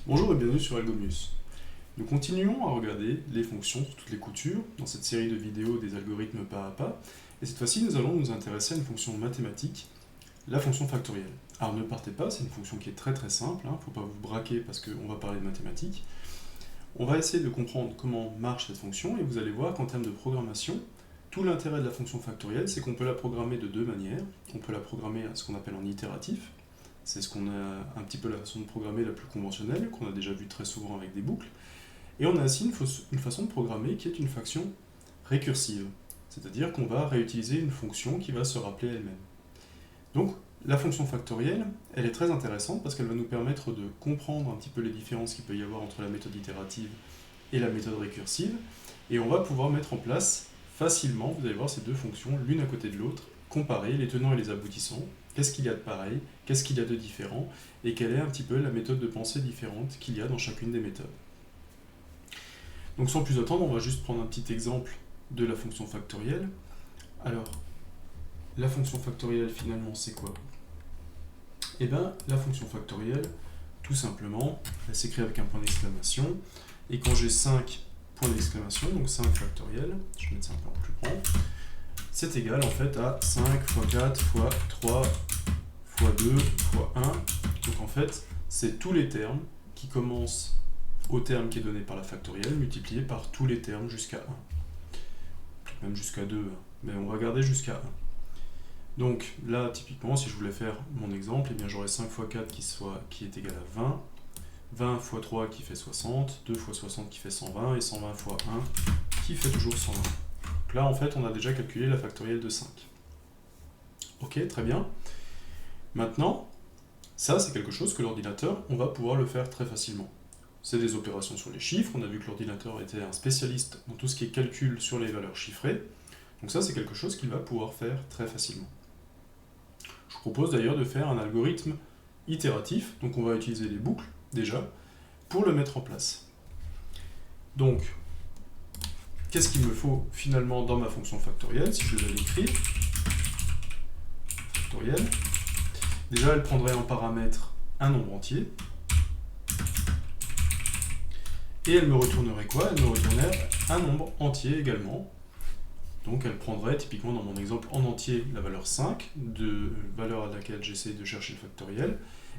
Bonjour et bienvenue sur Algomius. Nous continuons à regarder les fonctions sur toutes les coutures dans cette série de vidéos des algorithmes pas à pas. Et cette fois-ci, nous allons nous intéresser à une fonction mathématique, la fonction factorielle. Alors ne partez pas, c'est une fonction qui est très simple, il ne faut pas vous braquer parce qu'on va parler de mathématiques. On va essayer de comprendre comment marche cette fonction et vous allez voir qu'en termes de programmation, tout l'intérêt de la fonction factorielle, c'est qu'on peut la programmer de deux manières. On peut la programmer à ce qu'on appelle en itératif. C'est ce qu'on a un petit peu la façon de programmer la plus conventionnelle, qu'on a déjà vu très souvent avec des boucles. Et on a aussi une façon de programmer qui est une fonction récursive. C'est-à-dire qu'on va réutiliser une fonction qui va se rappeler elle-même. Donc, la fonction factorielle, elle est très intéressante parce qu'elle va nous permettre de comprendre un petit peu les différences qu'il peut y avoir entre la méthode itérative et la méthode récursive. Et on va pouvoir mettre en place facilement, vous allez voir ces deux fonctions, l'une à côté de l'autre, comparer les tenants et les aboutissants, qu'est-ce qu'il y a de pareil, qu'est-ce qu'il y a de différent, et quelle est un petit peu la méthode de pensée différente qu'il y a dans chacune des méthodes. Donc sans plus attendre, on va juste prendre un petit exemple de la fonction factorielle. Alors, la fonction factorielle finalement c'est quoi? Eh bien, la fonction factorielle, tout simplement, elle s'écrit avec un point d'exclamation, et quand j'ai 5 points d'exclamation, donc 5 factoriel, je vais mettre ça un peu en plus grand, c'est égal en fait à 5 fois 4 fois 3 fois 2 fois 1. Donc en fait, c'est tous les termes qui commencent au terme qui est donné par la factorielle multiplié par tous les termes jusqu'à 1. Même jusqu'à 2, mais on va garder jusqu'à 1. Donc là, typiquement, si je voulais faire mon exemple, eh bien j'aurais 5 fois 4 qui est égal à 20, 20 fois 3 qui fait 60, 2 fois 60 qui fait 120, et 120 fois 1 qui fait toujours 120. Donc là, en fait, on a déjà calculé la factorielle de 5. Ok, très bien. Maintenant, ça, c'est quelque chose que l'ordinateur, on va pouvoir le faire très facilement. C'est des opérations sur les chiffres. On a vu que l'ordinateur était un spécialiste dans tout ce qui est calcul sur les valeurs chiffrées. Donc ça, c'est quelque chose qu'il va pouvoir faire très facilement. Je vous propose d'ailleurs de faire un algorithme itératif. Donc on va utiliser les boucles, déjà, pour le mettre en place. Donc, qu'est-ce qu'il me faut finalement dans ma fonction factorielle, si je devais l'écrire? Factorielle. Déjà, elle prendrait en paramètre un nombre entier. Et elle me retournerait quoi? Elle me retournerait un nombre entier également. Donc elle prendrait typiquement dans mon exemple en entier la valeur 5, de valeur à laquelle j'essaie de chercher le factoriel,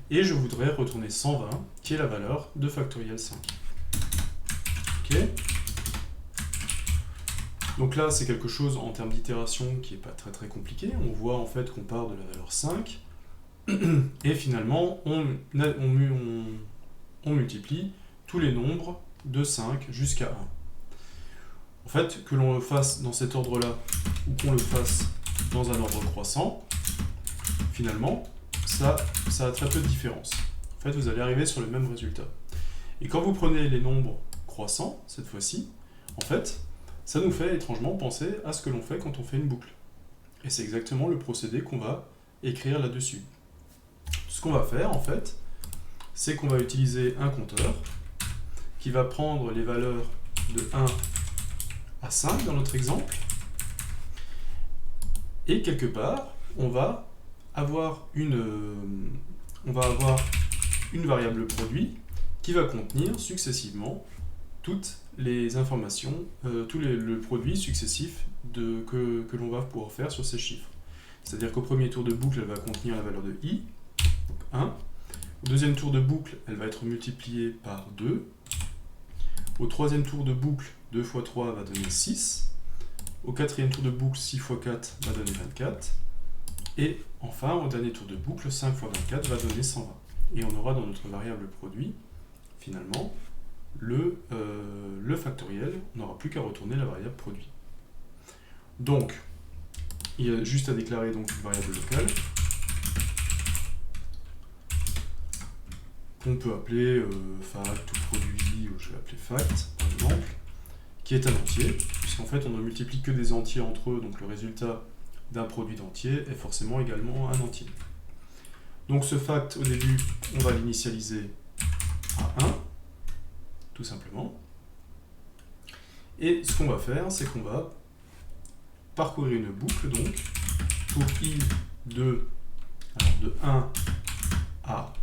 et je voudrais retourner 120, qui est la valeur de factoriel 5. Ok. Donc là, c'est quelque chose en termes d'itération qui n'est pas très compliqué. On voit en fait qu'on part de la valeur 5, et finalement, on multiplie tous les nombres de 5 jusqu'à 1. En fait, que l'on le fasse dans cet ordre-là, ou qu'on le fasse dans un ordre croissant, finalement, ça a très peu de différence. En fait, vous allez arriver sur le même résultat. Et quand vous prenez les nombres croissants, cette fois-ci, en fait, ça nous fait étrangement penser à ce que l'on fait quand on fait une boucle. Et c'est exactement le procédé qu'on va écrire là-dessus. Ce qu'on va faire, en fait, c'est qu'on va utiliser un compteur qui va prendre les valeurs de 1 à 5 dans notre exemple, et quelque part, on va avoir une variable produit qui va contenir successivement toutes les informations, le produit successif que l'on va pouvoir faire sur ces chiffres. C'est-à-dire qu'au premier tour de boucle, elle va contenir la valeur de i, donc 1. Au deuxième tour de boucle, elle va être multipliée par 2. Au troisième tour de boucle, 2 fois 3 va donner 6. Au quatrième tour de boucle, 6 fois 4 va donner 24. Et enfin, au dernier tour de boucle, 5 fois 24 va donner 120. Et on aura dans notre variable produit, finalement, le factoriel. On n'aura plus qu'à retourner la variable produit. Donc, il y a juste à déclarer donc une variable locale qu'on peut appeler fact ou produit, je vais l'appeler fact par exemple, qui est un entier, puisqu'en fait on ne multiplie que des entiers entre eux, donc le résultat d'un produit d'entier est forcément également un entier. Donc ce fact, au début, on va l'initialiser à 1, tout simplement. Et ce qu'on va faire, c'est qu'on va parcourir une boucle, donc, pour i de 1 à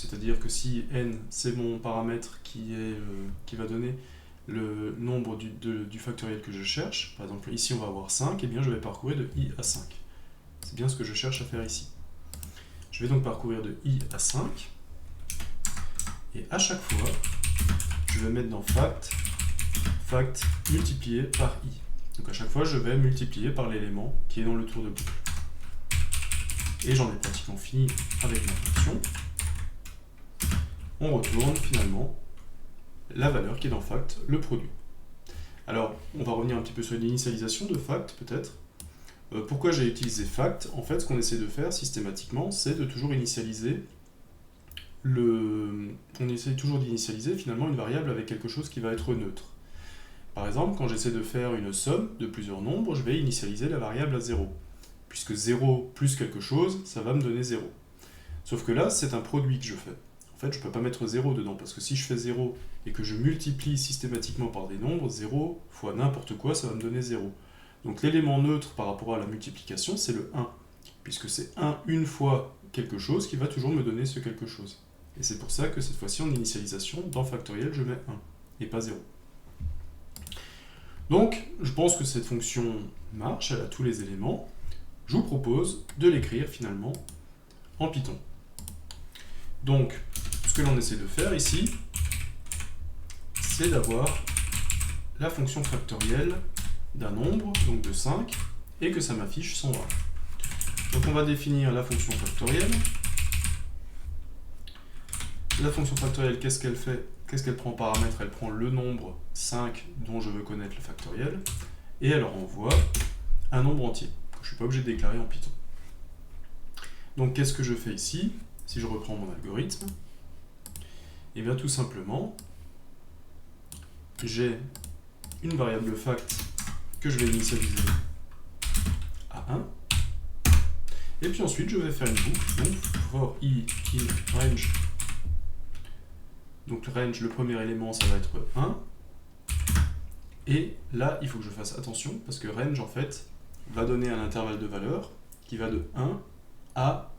c'est-à-dire que si n c'est mon paramètre qui va donner le nombre du factoriel que je cherche, par exemple ici on va avoir 5, et bien je vais parcourir de i à 5. C'est bien ce que je cherche à faire ici. Je vais donc parcourir de i à 5, et à chaque fois, je vais mettre dans fact multiplié par i. Donc à chaque fois, je vais multiplier par l'élément qui est dans le tour de boucle. Et j'en ai pratiquement fini avec ma fonction. On retourne finalement la valeur qui est dans fact, le produit. Alors, on va revenir un petit peu sur l'initialisation de fact, peut-être. Pourquoi j'ai utilisé fact? En fait, ce qu'on essaie de faire systématiquement, c'est de toujours initialiser on essaie toujours d'initialiser finalement une variable avec quelque chose qui va être neutre. Par exemple, quand j'essaie de faire une somme de plusieurs nombres, je vais initialiser la variable à 0. Puisque 0 plus quelque chose, ça va me donner 0. Sauf que là, c'est un produit que je fais. En fait, je ne peux pas mettre 0 dedans, parce que si je fais 0 et que je multiplie systématiquement par des nombres, 0 fois n'importe quoi, ça va me donner 0. Donc l'élément neutre par rapport à la multiplication, c'est le 1. Puisque c'est 1 une fois quelque chose qui va toujours me donner ce quelque chose. Et c'est pour ça que cette fois-ci, en initialisation, dans factoriel, je mets 1, et pas 0. Donc, je pense que cette fonction marche, elle a tous les éléments. Je vous propose de l'écrire finalement en Python. Donc, ce que l'on essaie de faire ici, c'est d'avoir la fonction factorielle d'un nombre, donc de 5, et que ça m'affiche 120. Donc on va définir la fonction factorielle. La fonction factorielle, qu'est-ce qu'elle fait? Qu'est-ce qu'elle prend en paramètre? Elle prend le nombre 5 dont je veux connaître le factoriel, et elle renvoie un nombre entier, que je ne suis pas obligé de déclarer en Python. Donc qu'est-ce que je fais ici? Si je reprends mon algorithme, et bien tout simplement, j'ai une variable fact que je vais initialiser à 1, et puis ensuite je vais faire une boucle, donc for i in range. Donc le range, le premier élément, ça va être 1. Et là, il faut que je fasse attention, parce que range, en fait, va donner un intervalle de valeur qui va de 1 à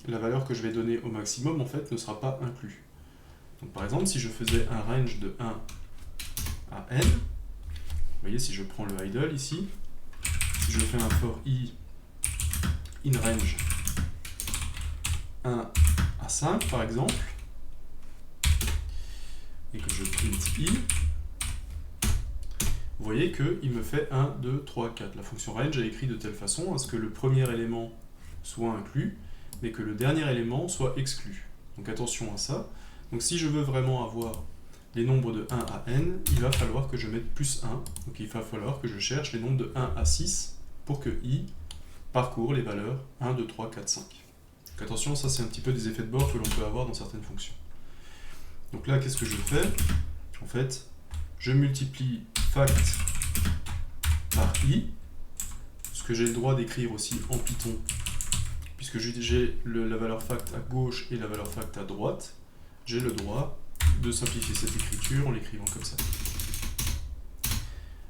la valeur que je vais donner au maximum, en fait, ne sera pas inclus. Donc par exemple, si je faisais un range de 1 à n, vous voyez, si je prends le idle ici, si je fais un for i in range 1 à 5, par exemple, et que je print i, vous voyez qu'il me fait 1, 2, 3, 4. La fonction range est écrite de telle façon à ce que le premier élément soit inclus, mais que le dernier élément soit exclu. Donc attention à ça. Donc si je veux vraiment avoir les nombres de 1 à n, il va falloir que je mette plus 1. Donc il va falloir que je cherche les nombres de 1 à 6 pour que i parcourt les valeurs 1, 2, 3, 4, 5. Donc attention, ça c'est un petit peu des effets de bord que l'on peut avoir dans certaines fonctions. Donc là, qu'est-ce que je fais? En fait, je multiplie fact par i, ce que j'ai le droit d'écrire aussi en Python, puisque j'ai la valeur fact à gauche et la valeur fact à droite, j'ai le droit de simplifier cette écriture en l'écrivant comme ça.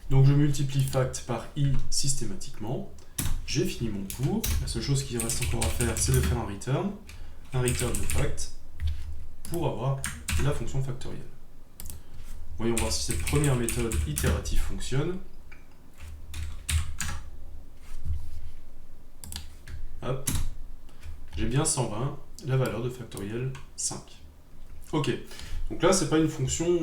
Donc je multiplie fact par i systématiquement, j'ai fini mon cours, la seule chose qui reste encore à faire, c'est de faire un return de fact, pour avoir la fonction factorielle. Voyons voir si cette première méthode itérative fonctionne. Hop. J'ai bien 120, la valeur de factoriel 5. Ok, donc là c'est pas une fonction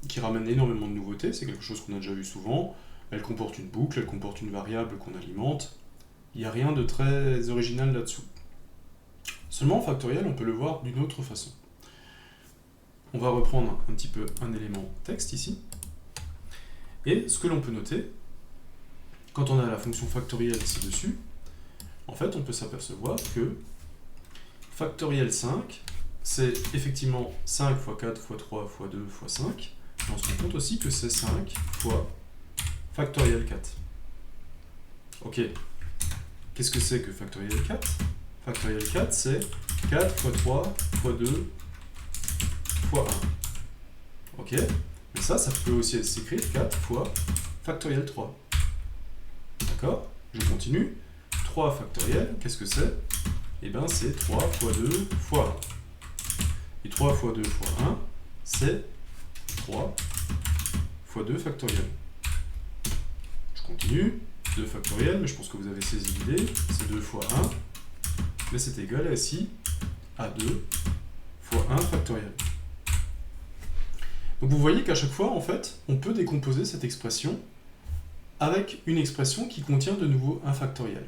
qui ramène énormément de nouveautés, c'est quelque chose qu'on a déjà vu souvent. Elle comporte une boucle, elle comporte une variable qu'on alimente. Il n'y a rien de très original là-dessous. Seulement en factoriel, on peut le voir d'une autre façon. On va reprendre un petit peu un élément texte ici. Et ce que l'on peut noter, quand on a la fonction factorielle ci-dessus, en fait, on peut s'apercevoir que factoriel 5, c'est effectivement 5 fois 4 fois 3 fois 2 fois 5. Et on se rend compte aussi que c'est 5 fois factoriel 4. Ok, qu'est-ce que c'est que factoriel 4? Factoriel 4, c'est 4 fois 3 fois 2 fois 1. Ok, mais ça peut aussi s'écrire 4 fois factoriel 3. D'accord? Je continue. 3 factoriel, qu'est-ce que c'est? et bien c'est 3 fois 2 fois 1. Et 3 fois 2 fois 1, c'est 3 fois 2 factoriel. Je continue, 2 factoriel, mais je pense que vous avez saisi l'idée, c'est 2 fois 1, mais c'est égal à ici à 2 fois 1 factoriel. Donc vous voyez qu'à chaque fois, en fait, on peut décomposer cette expression avec une expression qui contient de nouveau un factoriel.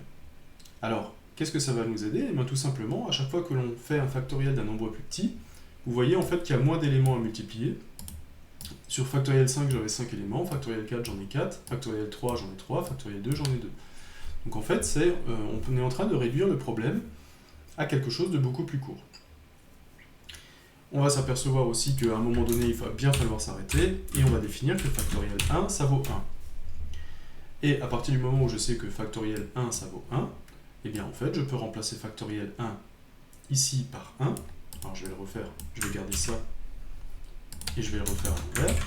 Alors, qu'est-ce que ça va nous aider? Eh bien, tout simplement, à chaque fois que l'on fait un factoriel d'un nombre plus petit, vous voyez en fait qu'il y a moins d'éléments à multiplier. Sur factoriel 5, j'avais 5 éléments, factoriel 4, j'en ai 4, factoriel 3, j'en ai 3, factoriel 2, j'en ai 2. Donc en fait, on est en train de réduire le problème à quelque chose de beaucoup plus court. On va s'apercevoir aussi qu'à un moment donné, il va bien falloir s'arrêter, et on va définir que factoriel 1, ça vaut 1. Et à partir du moment où je sais que factoriel 1, ça vaut 1, eh bien en fait, je peux remplacer factoriel 1 ici par 1. Alors je vais le refaire, je vais garder ça, et je vais le refaire à l'envers.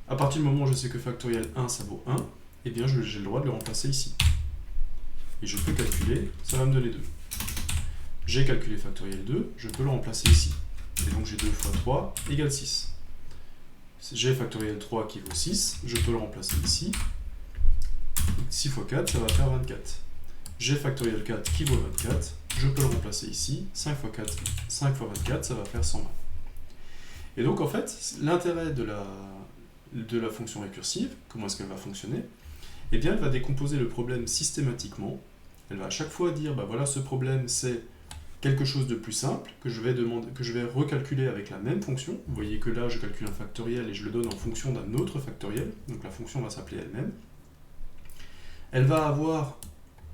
À partir du moment où je sais que factoriel 1, ça vaut 1, eh bien j'ai le droit de le remplacer ici. Et je peux calculer, ça va me donner 2. J'ai calculé factoriel 2, je peux le remplacer ici. Et donc j'ai 2 fois 3 égale 6. J'ai factoriel 3 qui vaut 6, je peux le remplacer ici. 6 fois 4, ça va faire 24. J'ai factoriel 4 qui vaut 24, je peux le remplacer ici. 5 fois 24, ça va faire 120. Et donc en fait, l'intérêt de la fonction récursive, comment est-ce qu'elle va fonctionner? Eh bien, elle va décomposer le problème systématiquement. Elle va à chaque fois dire, bah voilà, ce problème c'est quelque chose de plus simple que je vais recalculer avec la même fonction. Vous voyez que là, je calcule un factoriel et je le donne en fonction d'un autre factoriel. Donc la fonction va s'appeler elle-même. Elle va avoir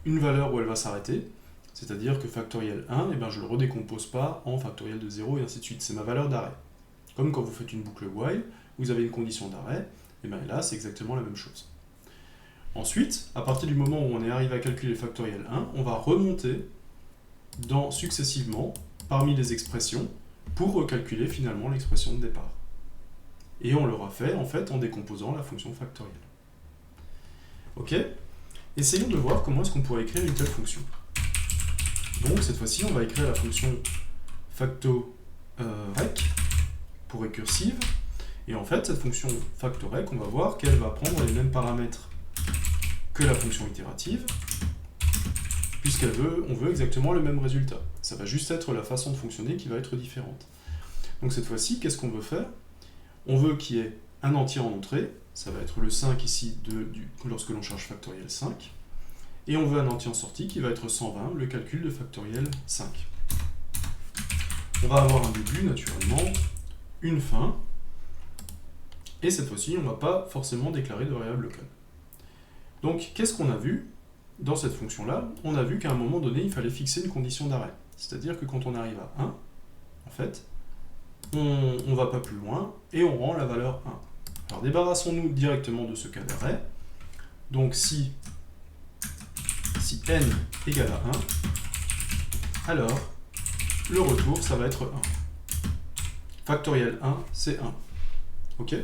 une valeur où elle va s'arrêter, c'est-à-dire que factoriel 1, eh bien, je ne le redécompose pas en factoriel de 0 et ainsi de suite. C'est ma valeur d'arrêt. Comme quand vous faites une boucle while, vous avez une condition d'arrêt, et bien là, c'est exactement la même chose. Ensuite, à partir du moment où on est arrivé à calculer factoriel 1, on va remonter successivement parmi les expressions pour recalculer finalement l'expression de départ. Et on l'aura fait en fait en décomposant la fonction factorielle. Ok? Essayons de voir comment est-ce qu'on pourrait écrire une telle fonction. Donc cette fois-ci, on va écrire la fonction factorec pour récursive. Et en fait, cette fonction factorec, on va voir qu'elle va prendre les mêmes paramètres que la fonction itérative, puisqu'on veut exactement le même résultat. Ça va juste être la façon de fonctionner qui va être différente. Donc cette fois-ci, qu'est-ce qu'on veut faire? On veut qu'il y ait un entier en entrée, ça va être le 5 ici lorsque l'on cherche factoriel 5, et on veut un entier en sortie qui va être 120, le calcul de factoriel 5. On va avoir un début naturellement, une fin, et cette fois-ci, on ne va pas forcément déclarer de variable locale. Donc, qu'est-ce qu'on a vu dans cette fonction-là? On a vu qu'à un moment donné, il fallait fixer une condition d'arrêt. C'est-à-dire que quand on arrive à 1, en fait, on ne va pas plus loin et on rend la valeur 1. Alors, débarrassons-nous directement de ce cas d'arrêt. Donc, si n égale à 1, alors le retour, ça va être 1. Factoriel 1, c'est 1. Ok?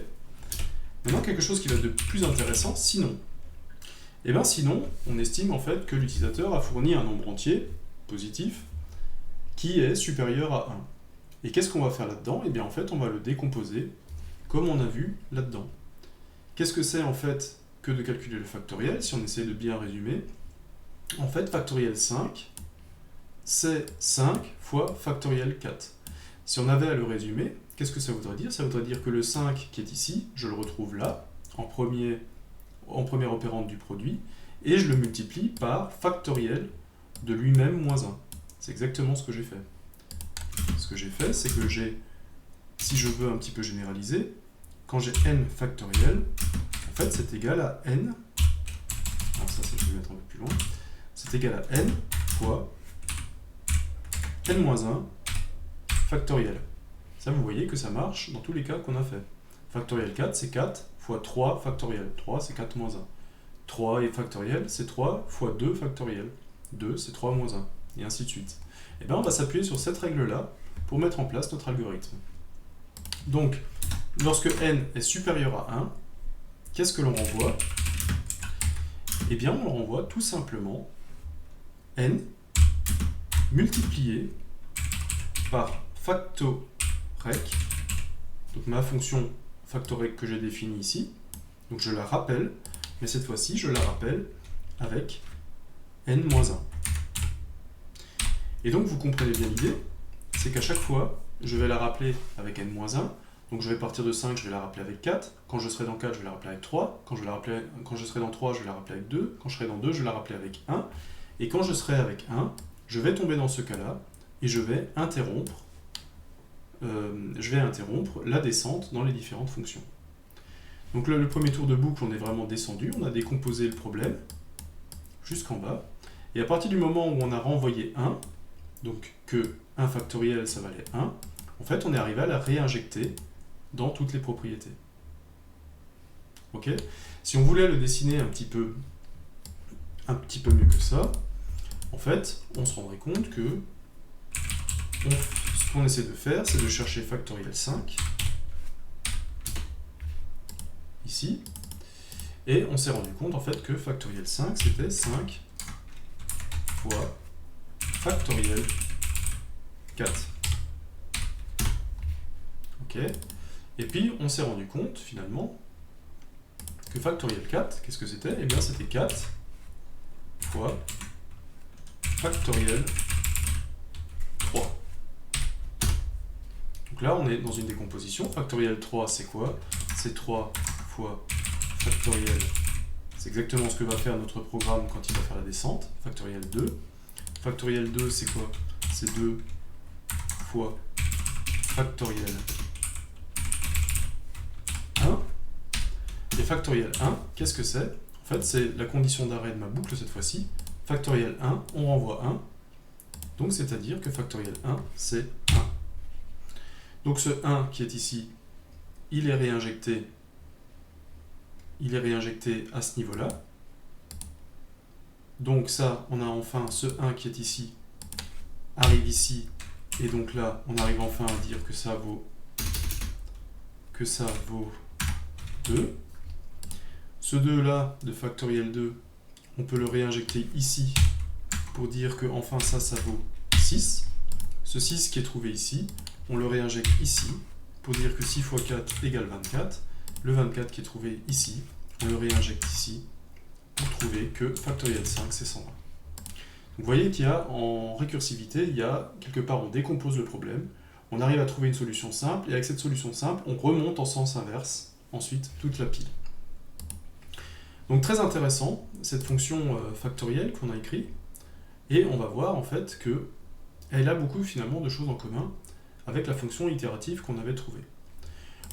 Maintenant, quelque chose qui va être de plus intéressant, sinon. Et bien sinon, on estime en fait que l'utilisateur a fourni un nombre entier, positif, qui est supérieur à 1. Et qu'est-ce qu'on va faire là-dedans? Et bien en fait, on va le décomposer, comme on a vu là-dedans. Qu'est-ce que c'est en fait que de calculer le factoriel, si on essaie de bien résumer? En fait, factoriel 5, c'est 5 fois factoriel 4. Si on avait à le résumer, qu'est-ce que ça voudrait dire? Ça voudrait dire que le 5 qui est ici, je le retrouve là, en première opérande du produit, et je le multiplie par factoriel de lui-même moins 1. C'est exactement ce que j'ai fait. Ce que j'ai fait, c'est que si je veux un petit peu généraliser, quand j'ai n factoriel, en fait c'est égal à n, alors ça je vais mettre un peu plus loin, c'est égal à n fois n-1 factoriel. Ça vous voyez que ça marche dans tous les cas qu'on a fait. Factoriel 4 c'est 4 fois 3 factoriel. 3 c'est 4 moins 1. 3 et factoriel c'est 3 fois 2 factoriel. 2 c'est 3 moins 1. Et ainsi de suite. Et bien on va s'appuyer sur cette règle-là pour mettre en place notre algorithme. Donc, lorsque n est supérieur à 1, qu'est-ce que l'on renvoie? Eh bien on renvoie tout simplement n multiplié par factorec, donc ma fonction factorec que j'ai définie ici. Donc je la rappelle, mais cette fois-ci je la rappelle avec n-1. Et donc vous comprenez bien l'idée, c'est qu'à chaque fois, je vais la rappeler avec n-1, donc je vais partir de 5, je vais la rappeler avec 4, quand je serai dans 4, je vais la rappeler avec 3, quand je serai dans 3, je vais la rappeler avec 2, quand je serai dans 2, je vais la rappeler avec 1, et quand je serai avec 1, je vais tomber dans ce cas-là, et je vais interrompre la descente dans les différentes fonctions. Donc le premier tour de boucle, on est vraiment descendu, on a décomposé le problème jusqu'en bas, et à partir du moment où on a renvoyé 1, donc que 1 factoriel ça valait 1, en fait on est arrivé à la réinjecter dans toutes les propriétés. Ok ? Si on voulait le dessiner un petit peu mieux que ça, en fait on se rendrait compte que ce qu'on essaie de faire, c'est de chercher factoriel 5, ici, et on s'est rendu compte en fait que factoriel 5 c'était 5 fois factoriel 4. Ok. Et puis on s'est rendu compte finalement que factoriel 4, qu'est-ce que c'était? Eh bien c'était 4 fois factoriel 3. Donc là on est dans une décomposition. Factoriel 3 c'est quoi? C'est 3 fois factoriel. C'est exactement ce que va faire notre programme quand il va faire la descente. Factoriel 2. Factoriel 2 c'est quoi? C'est 2 fois factoriel 1. Et factoriel 1, qu'est-ce que c'est? En fait, c'est la condition d'arrêt de ma boucle cette fois-ci. Factoriel 1, on renvoie 1. Donc, c'est-à-dire que factoriel 1, c'est 1. Donc, ce 1 qui est ici, il est réinjecté à ce niveau-là. Donc, ça, on a enfin ce 1 qui est ici, arrive ici. Et donc là, on arrive enfin à dire que ça vaut 2. Ce 2 là, de factoriel 2, on peut le réinjecter ici pour dire que enfin ça vaut 6. Ce 6 qui est trouvé ici, on le réinjecte ici pour dire que 6 fois 4 égale 24. Le 24 qui est trouvé ici, on le réinjecte ici pour trouver que factoriel 5 c'est 120. Donc vous voyez qu'il y a en récursivité, il y a quelque part on décompose le problème, on arrive à trouver une solution simple, et avec cette solution simple, on remonte en sens inverse ensuite toute la pile. Donc très intéressant, cette fonction factorielle qu'on a écrite, et on va voir en fait que elle a beaucoup finalement de choses en commun avec la fonction itérative qu'on avait trouvée.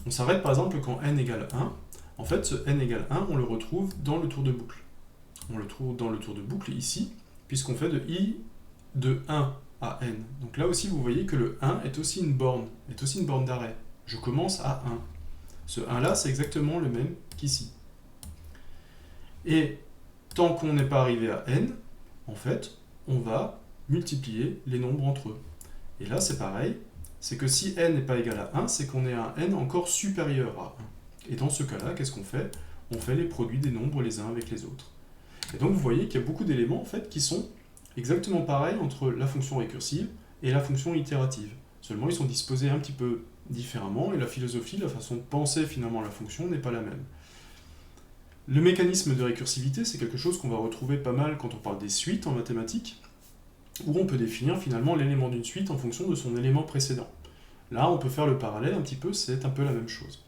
On s'arrête par exemple quand n égale 1, en fait ce n égale 1 on le retrouve dans le tour de boucle. On le trouve dans le tour de boucle ici, puisqu'on fait de i de 1 à n. Donc là aussi vous voyez que le 1 est aussi une borne d'arrêt. Je commence à 1. Ce 1 là c'est exactement le même qu'ici. Et tant qu'on n'est pas arrivé à n, en fait, on va multiplier les nombres entre eux. Et là, c'est pareil, c'est que si n n'est pas égal à 1, c'est qu'on est à un n encore supérieur à 1. Et dans ce cas-là, qu'est-ce qu'on fait? On fait les produits des nombres les uns avec les autres. Et donc, vous voyez qu'il y a beaucoup d'éléments en fait, qui sont exactement pareils entre la fonction récursive et la fonction itérative. Seulement, ils sont disposés un petit peu différemment, et la philosophie, la façon de penser finalement la fonction n'est pas la même. Le mécanisme de récursivité, c'est quelque chose qu'on va retrouver pas mal quand on parle des suites en mathématiques, où on peut définir finalement l'élément d'une suite en fonction de son élément précédent. Là, on peut faire le parallèle un petit peu, c'est un peu la même chose.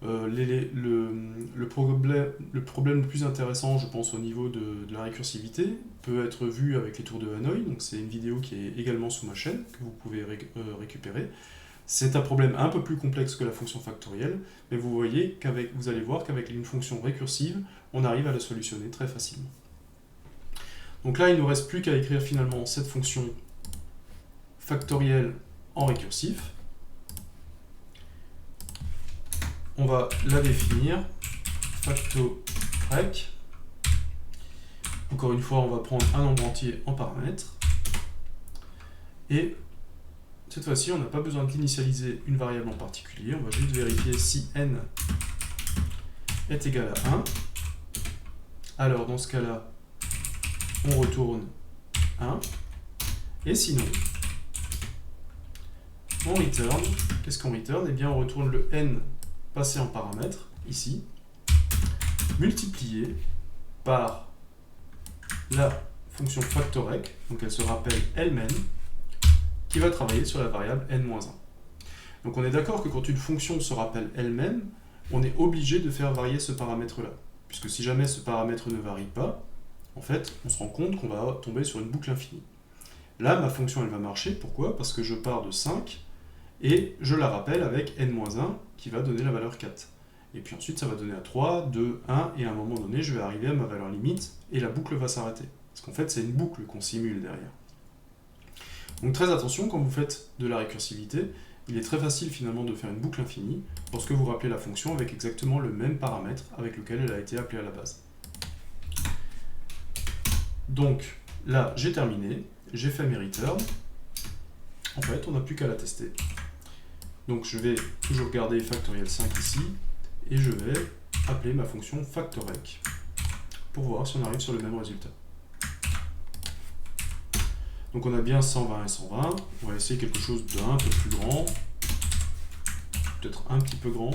Le problème le plus intéressant, je pense, au niveau de la récursivité, peut être vu avec les tours de Hanoï, donc c'est une vidéo qui est également sous ma chaîne, que vous pouvez récupérer. C'est un problème un peu plus complexe que la fonction factorielle, mais vous allez voir qu'avec une fonction récursive, on arrive à la solutionner très facilement. Donc là, il ne nous reste plus qu'à écrire finalement cette fonction factorielle en récursif. On va la définir, factorec. Encore une fois, on va prendre un nombre entier en paramètre. Et cette fois-ci, on n'a pas besoin d'initialiser une variable en particulier, on va juste vérifier si n est égal à 1. Alors dans ce cas-là, on retourne 1. Et sinon, on return, qu'est-ce qu'on return? Eh bien on retourne le n passé en paramètre, ici, multiplié par la fonction factorec, donc elle se rappelle elle-même, qui va travailler sur la variable n-1. Donc on est d'accord que quand une fonction se rappelle elle-même, on est obligé de faire varier ce paramètre-là. Puisque si jamais ce paramètre ne varie pas, en fait, on se rend compte qu'on va tomber sur une boucle infinie. Là, ma fonction, elle va marcher. Pourquoi? Parce que je pars de 5 et je la rappelle avec n-1 qui va donner la valeur 4. Et puis ensuite, ça va donner à 3, 2, 1, et à un moment donné, je vais arriver à ma valeur limite et la boucle va s'arrêter. Parce qu'en fait, c'est une boucle qu'on simule derrière. Donc très attention, quand vous faites de la récursivité, il est très facile finalement de faire une boucle infinie lorsque vous rappelez la fonction avec exactement le même paramètre avec lequel elle a été appelée à la base. Donc là, j'ai terminé, j'ai fait mes returns. En fait, on n'a plus qu'à la tester. Donc je vais toujours garder factoriel 5 ici, et je vais appeler ma fonction factorec pour voir si on arrive sur le même résultat. Donc on a bien 120 et 120, on va essayer quelque chose d'un peu plus grand, peut-être un petit peu grand.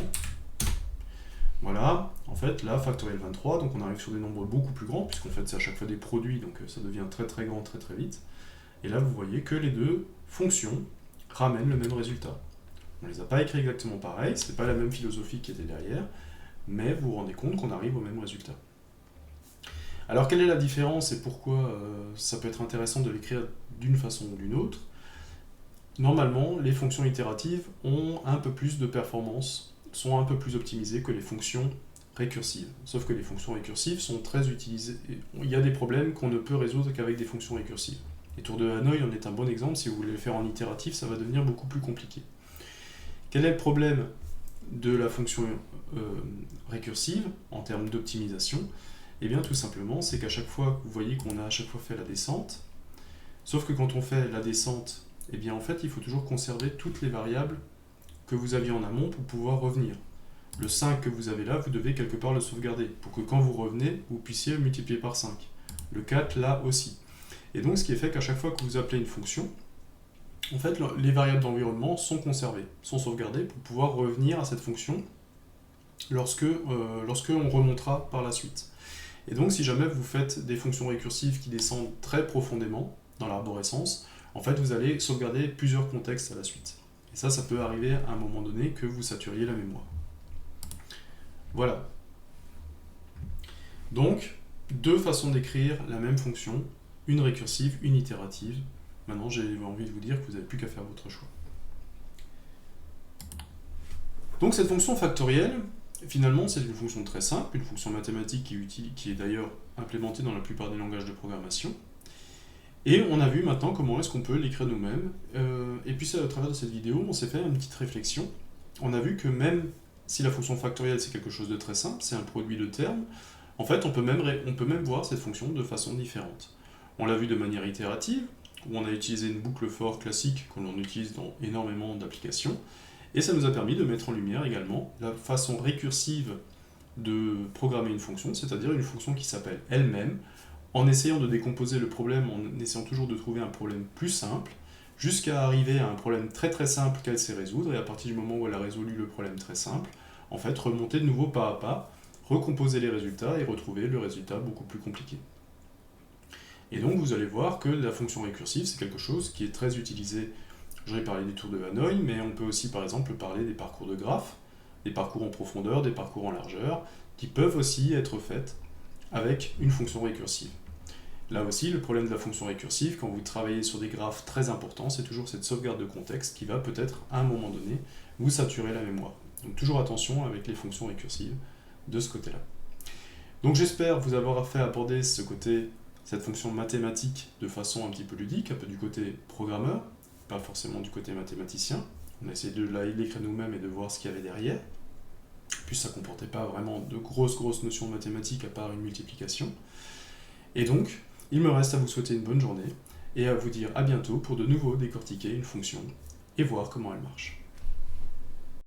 Voilà, en fait là, factoriel 23, donc on arrive sur des nombres beaucoup plus grands, puisqu'en fait c'est à chaque fois des produits, donc ça devient très très grand très très vite. Et là vous voyez que les deux fonctions ramènent le même résultat. On ne les a pas écrits exactement pareil, c'est pas la même philosophie qui était derrière, mais vous vous rendez compte qu'on arrive au même résultat. Alors quelle est la différence et pourquoi ça peut être intéressant de l'écrire d'une façon ou d'une autre? Normalement, les fonctions itératives ont un peu plus de performance, sont un peu plus optimisées que les fonctions récursives. Sauf que les fonctions récursives sont très utilisées. Il y a des problèmes qu'on ne peut résoudre qu'avec des fonctions récursives. Les tours de Hanoï en est un bon exemple. Si vous voulez le faire en itératif, ça va devenir beaucoup plus compliqué. Quel est le problème de la fonction récursive en termes d'optimisation? Eh bien tout simplement, c'est qu'à chaque fois, vous voyez qu'on a à chaque fois fait la descente, sauf que quand on fait la descente, eh bien en fait, il faut toujours conserver toutes les variables que vous aviez en amont pour pouvoir revenir. Le 5 que vous avez là, vous devez quelque part le sauvegarder, pour que quand vous revenez, vous puissiez multiplier par 5. Le 4 là aussi. Et donc ce qui est fait qu'à chaque fois que vous appelez une fonction, en fait, les variables d'environnement sont conservées, sont sauvegardées pour pouvoir revenir à cette fonction lorsque on remontera par la suite. Et donc, si jamais vous faites des fonctions récursives qui descendent très profondément dans l'arborescence, en fait, vous allez sauvegarder plusieurs contextes à la suite. Et ça peut arriver à un moment donné que vous saturiez la mémoire. Voilà. Donc, deux façons d'écrire la même fonction, une récursive, une itérative. Maintenant, j'ai envie de vous dire que vous n'avez plus qu'à faire votre choix. Donc, cette fonction factorielle, finalement, c'est une fonction très simple, une fonction mathématique qui est d'ailleurs implémentée dans la plupart des langages de programmation. Et on a vu maintenant comment est-ce qu'on peut l'écrire nous-mêmes. Et puis, à travers de cette vidéo, on s'est fait une petite réflexion. On a vu que même si la fonction factorielle, c'est quelque chose de très simple, c'est un produit de termes, en fait, on peut même voir cette fonction de façon différente. On l'a vu de manière itérative, où on a utilisé une boucle for classique que l'on utilise dans énormément d'applications. Et ça nous a permis de mettre en lumière également la façon récursive de programmer une fonction, c'est-à-dire une fonction qui s'appelle elle-même, en essayant de décomposer le problème, en essayant toujours de trouver un problème plus simple, jusqu'à arriver à un problème très très simple qu'elle sait résoudre, et à partir du moment où elle a résolu le problème très simple, en fait remonter de nouveau pas à pas, recomposer les résultats et retrouver le résultat beaucoup plus compliqué. Et donc vous allez voir que la fonction récursive, c'est quelque chose qui est très utilisé. J'aurais parlé des tours de Hanoï, mais on peut aussi par exemple parler des parcours de graphes, des parcours en profondeur, des parcours en largeur, qui peuvent aussi être faits avec une fonction récursive. Là aussi, le problème de la fonction récursive, quand vous travaillez sur des graphes très importants, c'est toujours cette sauvegarde de contexte qui va peut-être, à un moment donné, vous saturer la mémoire. Donc toujours attention avec les fonctions récursives de ce côté-là. Donc j'espère vous avoir fait aborder cette fonction mathématique de façon un petit peu ludique, un peu du côté programmeur, pas forcément du côté mathématicien. On a essayé de l'écrire nous-mêmes et de voir ce qu'il y avait derrière. Puis ça ne comportait pas vraiment de grosses notions mathématiques à part une multiplication. Et donc, il me reste à vous souhaiter une bonne journée et à vous dire à bientôt pour de nouveau décortiquer une fonction et voir comment elle marche.